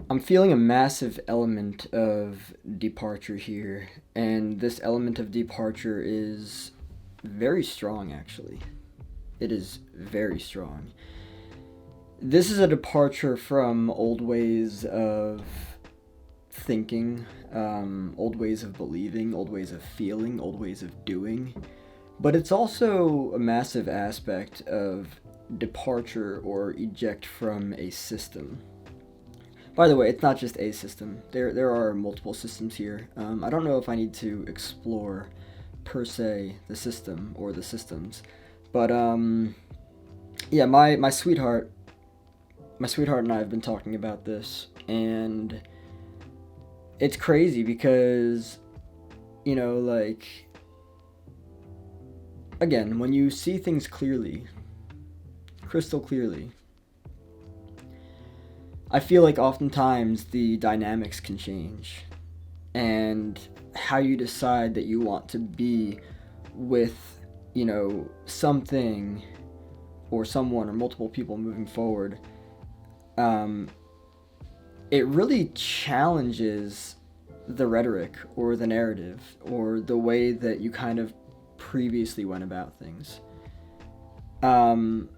I'm feeling a massive element of departure here, and this element of departure is very strong, actually. It is very strong. This is a departure from old ways of thinking, old ways of believing, old ways of feeling, old ways of doing. But it's also a massive aspect of departure or eject from a system. By the way, it's not just a system. There are multiple systems here. I don't know if I need to explore per se the system or the systems, but yeah, my sweetheart and I have been talking about this, and it's crazy because like again, when you see things clearly, crystal clearly, I feel like oftentimes the dynamics can change, and how you decide that you want to be with, something or someone or multiple people moving forward, um, it really challenges the rhetoric or the narrative or the way that you kind of previously went about things. Um,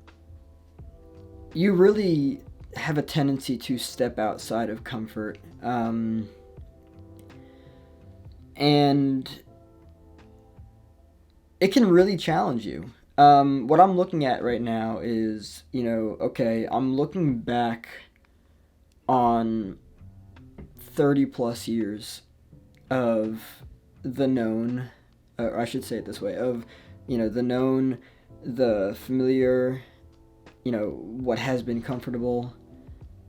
you really have a tendency to step outside of comfort. And it can really challenge you. What I'm looking at right now is, okay, I'm looking back on 30 plus years of the known, or I should say it this way, of, the known, the familiar, what has been comfortable.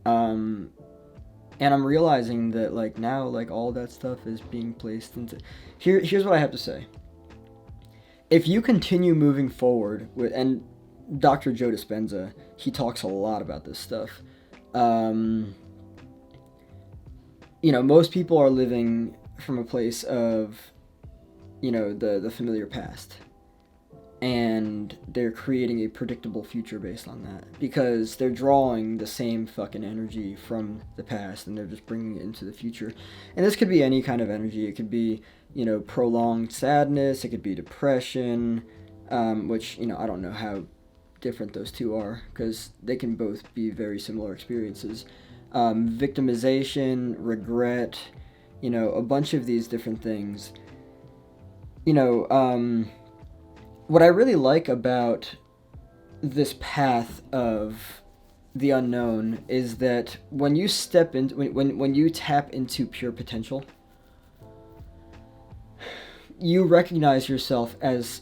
Um, and I'm realizing that, like, now, like, all that stuff is being placed into. Here's what I have to say. If you continue moving forward with, and Dr. Joe Dispenza, he talks a lot about this stuff. Um, most people are living from a place of, the familiar past. And they're creating a predictable future based on that. Because they're drawing the same fucking energy from the past and they're just bringing it into the future. And this could be any kind of energy. It could be, prolonged sadness. It could be depression, which, I don't know how different those two are because they can both be very similar experiences. Victimization, regret, a bunch of these different things. You know, what I really like about this path of the unknown is that when you step in, when you tap into pure potential, you recognize yourself as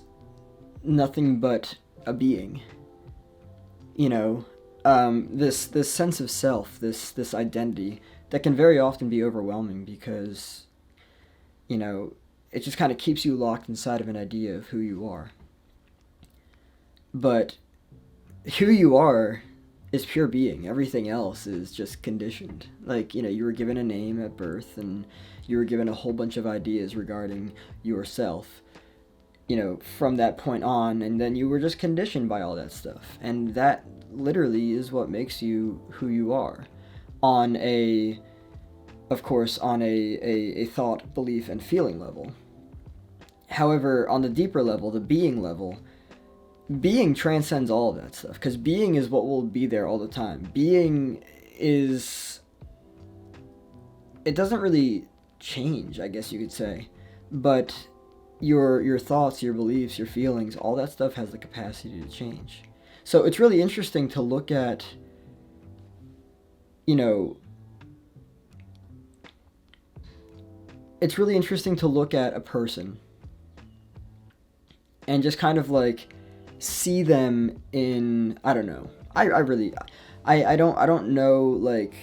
nothing but a being. This sense of self, this identity that can very often be overwhelming because it just kind of keeps you locked inside of an idea of who you are. But who you are is pure being. Everything else is just conditioned. Like, you were given a name at birth and you were given a whole bunch of ideas regarding yourself, from that point on, and then you were just conditioned by all that stuff. And that literally is what makes you who you are on of course, on a thought, belief, and feeling level. However, on the deeper level, the being level, being transcends all of that stuff because being is what will be there all the time. Being is, it doesn't really change, I guess you could say, but your thoughts, your beliefs, your feelings, all that stuff has the capacity to change. So it's really interesting to look at, you know it's really interesting to look at a person and just kind of like see them in, I don't know. I really I don't know, like,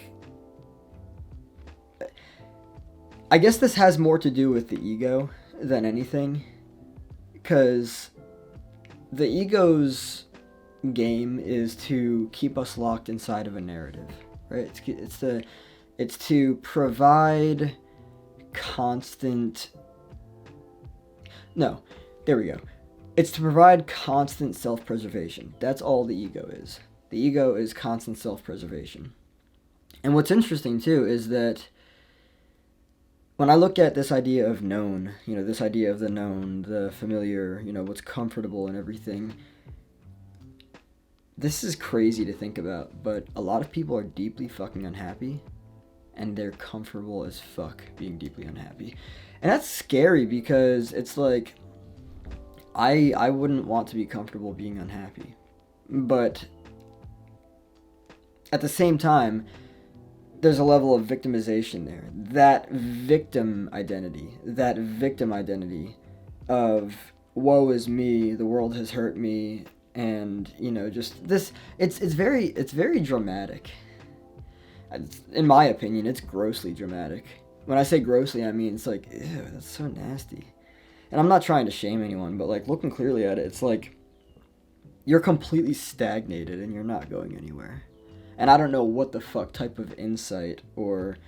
I guess this has more to do with the ego than anything, cuz the ego's game is to keep us locked inside of a narrative, right? It's to provide constant, no, there we go. It's to provide constant self-preservation. That's all the ego is. The ego is constant self-preservation. And what's interesting too is that when I look at this idea of known, this idea of the known, the familiar, what's comfortable and everything, this is crazy to think about, but a lot of people are deeply fucking unhappy, and they're comfortable as fuck being deeply unhappy. And that's scary because it's like, I wouldn't want to be comfortable being unhappy. But at the same time, there's a level of victimization there. That victim identity of woe is me, the world has hurt me, and just this. It's very dramatic. In my opinion, it's grossly dramatic. When I say grossly, I mean it's like, ew, that's so nasty. And I'm not trying to shame anyone, but like looking clearly at it, it's like you're completely stagnated and you're not going anywhere. And I don't know what the fuck type of insight or,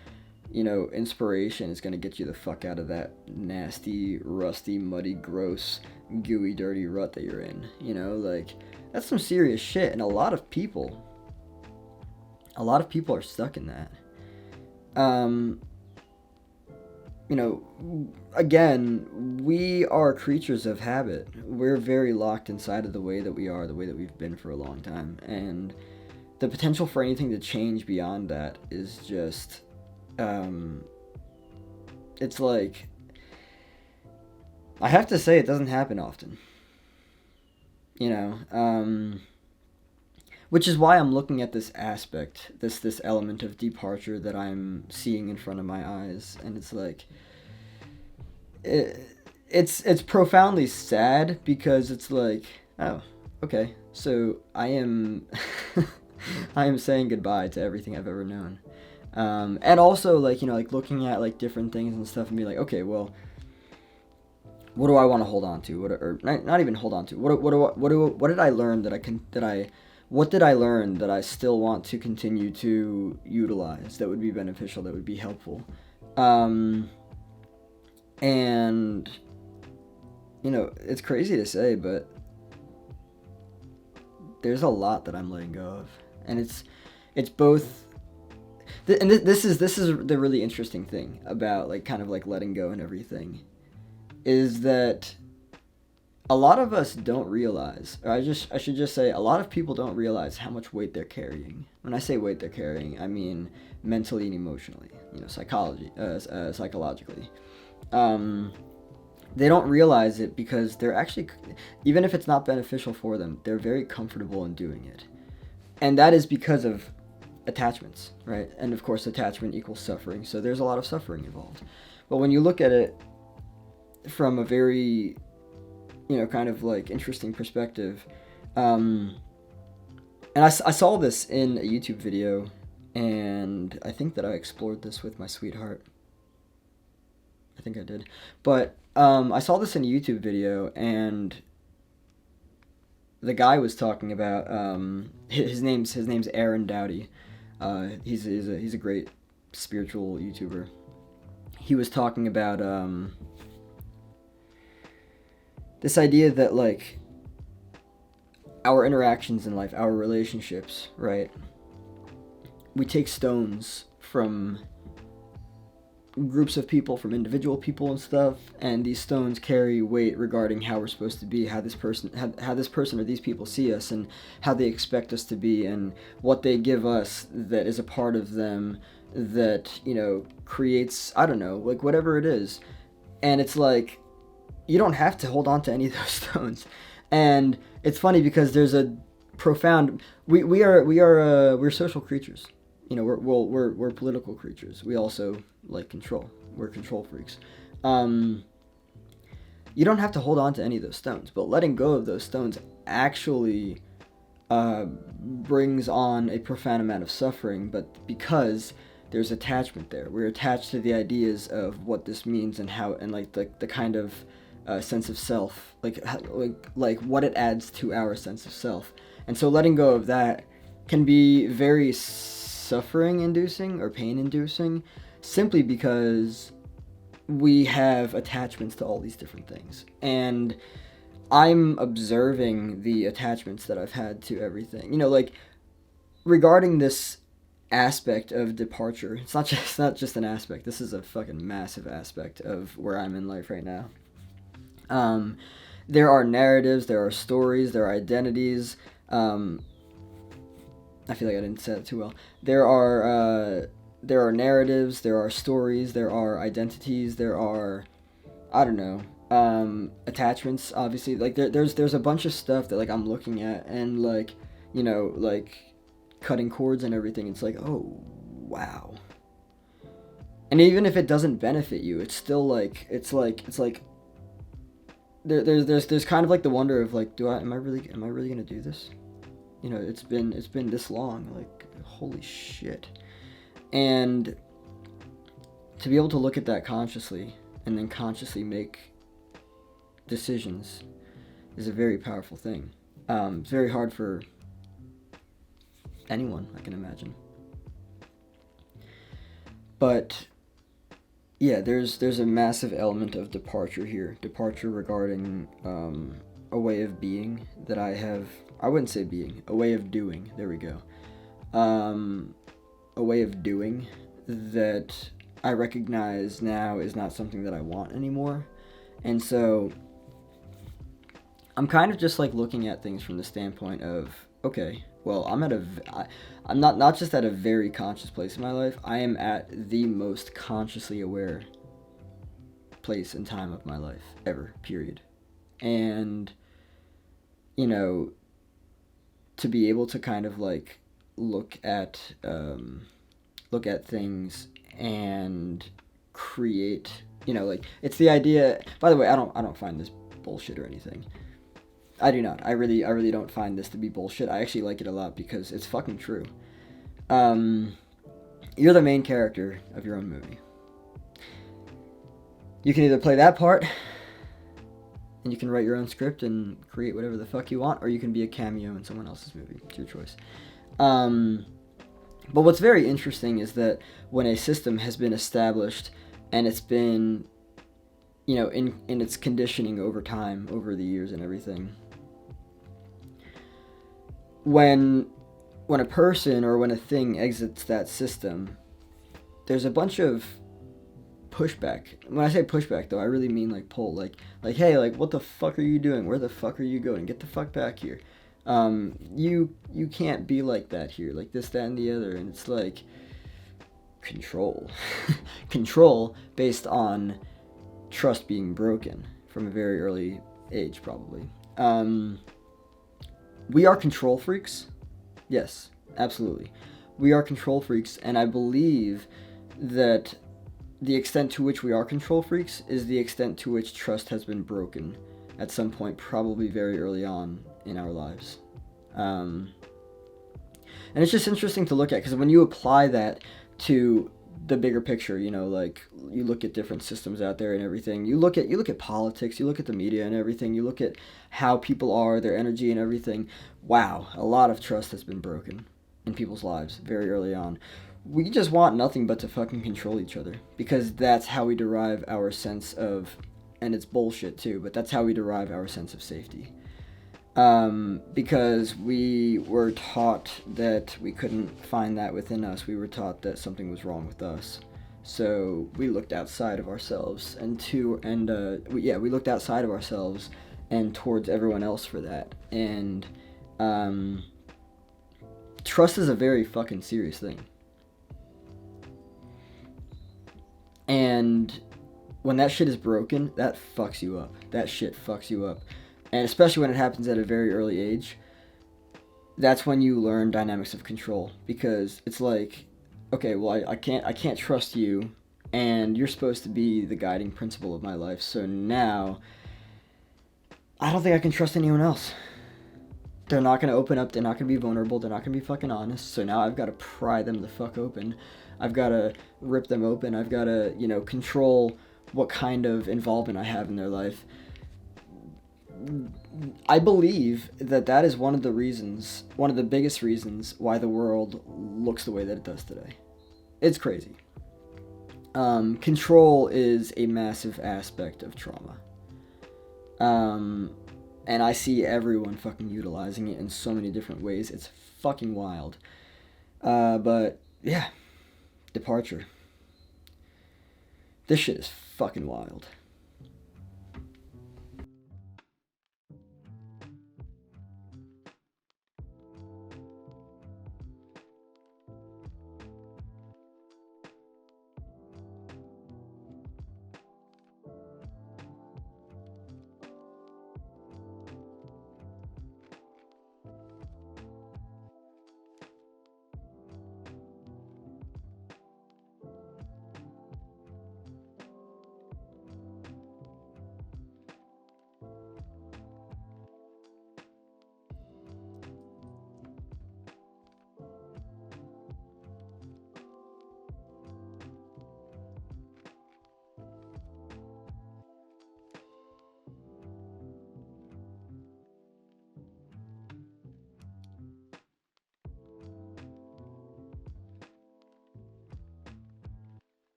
inspiration is going to get you the fuck out of that nasty, rusty, muddy, gross, gooey, dirty rut that you're in. Like, that's some serious shit. And a lot of people are stuck in that. Again, we are creatures of habit. We're very locked inside of the way that we are, the way that we've been for a long time. And the potential for anything to change beyond that is just, it's like, I have to say it doesn't happen often. Which is why I'm looking at this aspect, this element of departure that I'm seeing in front of my eyes, and it's like, it's profoundly sad because it's like, oh, okay, so I am saying goodbye to everything I've ever known, and also like looking at like different things and stuff and be like, okay, well, what do I want to hold on to? Or not even hold on to. What did I learn what did I learn that I still want to continue to utilize, that would be beneficial, that would be helpful? And, it's crazy to say, but there's a lot that I'm letting go of. And it's both, and this is the really interesting thing about like kind of like letting go and everything, is that a lot of us don't realize, or I should just say, a lot of people don't realize how much weight they're carrying. When I say weight they're carrying, I mean mentally and emotionally, psychologically. They don't realize it because they're actually, even if it's not beneficial for them, they're very comfortable in doing it. And that is because of attachments, right? And of course, attachment equals suffering, so there's a lot of suffering involved. But when you look at it from a very kind of like interesting perspective. And I saw this in a YouTube video, and I think that I explored this with my sweetheart. I think I did. But I saw this in a YouTube video, and the guy was talking about, his name's Aaron Dowdy. He's a great spiritual YouTuber. He was talking about this idea that like our interactions in life, our relationships, right? We take stones from groups of people, from individual people and stuff, and these stones carry weight regarding how we're supposed to be, how this person or these people see us, and how they expect us to be, and what they give us that is a part of them that creates, I don't know, like whatever it is. And it's like, you don't have to hold on to any of those stones. And it's funny because there's a profound, we're social creatures. We're political creatures. We also like control. We're control freaks. You don't have to hold on to any of those stones, but letting go of those stones actually brings on a profound amount of suffering, but because there's attachment there. We're attached to the ideas of what this means and how, and like the kind of sense of self, like what it adds to our sense of self. And so letting go of that can be very suffering inducing or pain inducing, simply because we have attachments to all these different things. And I'm observing the attachments that I've had to everything. Like regarding this aspect of departure. It's not just an aspect. This is a fucking massive aspect of where I'm in life right now. Um, there are narratives, there are stories, there are identities. Um, I feel like I didn't say that too well. There are narratives, there are stories, there are identities, there are, I don't know, attachments. Obviously, like there's a bunch of stuff that like I'm looking at and like, like cutting cords and everything. It's like, oh wow. And even if it doesn't benefit you, it's still like it's like there's kind of like the wonder of like, am I really gonna do this? It's been this long, like holy shit. And to be able to look at that consciously and then consciously make decisions is a very powerful thing. It's very hard for anyone, I can imagine. But yeah, there's a massive element of departure here. Departure regarding a way of being that I wouldn't say being, a way of doing. There we go. A way of doing that I recognize now is not something that I want anymore. And so I'm kind of just like looking at things from the standpoint of, okay, well, I'm not just at a very conscious place in my life. I am at the most consciously aware place and time of my life ever, period. And you know, to be able to kind of like look at look at things and create, like it's the idea. By the way, I don't find this bullshit or anything. I do not. I really don't find this to be bullshit. I actually like it a lot because it's fucking true. Um, you're the main character of your own movie. You can either play that part, and you can write your own script and create whatever the fuck you want, or you can be a cameo in someone else's movie. It's your choice. But what's very interesting is that when a system has been established and it's been, in its conditioning over time, over the years and everything, when a person or when a thing exits that system, there's a bunch of pushback. When I say pushback, though, I really mean like pull, like hey, like what the fuck are you doing? Where the fuck are you going? Get the fuck back here. You can't be like that here, like this, that, and the other. And it's like control, control based on trust being broken from a very early age, probably. We are control freaks. Yes, absolutely. We are control freaks, and I believe that the extent to which we are control freaks is the extent to which trust has been broken at some point, probably very early on in our lives. And it's just interesting to look at, because when you apply that to the bigger picture, like you look at different systems out there and everything, you look at politics, you look at the media and everything, you look at how people are, their energy and everything. Wow, a lot of trust has been broken in people's lives very early on. We just want nothing but to fucking control each other, because that's how we derive our sense of, and it's bullshit too, but that's how we derive our sense of safety. Because we were taught that we couldn't find that within us. We were taught that something was wrong with us. So we looked outside of ourselves we looked outside of ourselves and towards everyone else for that. And trust is a very fucking serious thing. And when that shit is broken, that fucks you up. That shit fucks you up. And especially when it happens at a very early age, that's when you learn dynamics of control. Because it's like, okay, well, I can't trust you, and you're supposed to be the guiding principle of my life. So now, I don't think I can trust anyone else. They're not going to open up. They're not going to be vulnerable. They're not going to be fucking honest. So now I've got to pry them the fuck open. I've got to rip them open. I've got to, control what kind of involvement I have in their life. I believe that is one of the biggest reasons why the world looks the way that it does today. It's crazy. Control is a massive aspect of trauma. And I see everyone fucking utilizing it in so many different ways. It's fucking wild. But yeah, departure. This shit is fucking wild.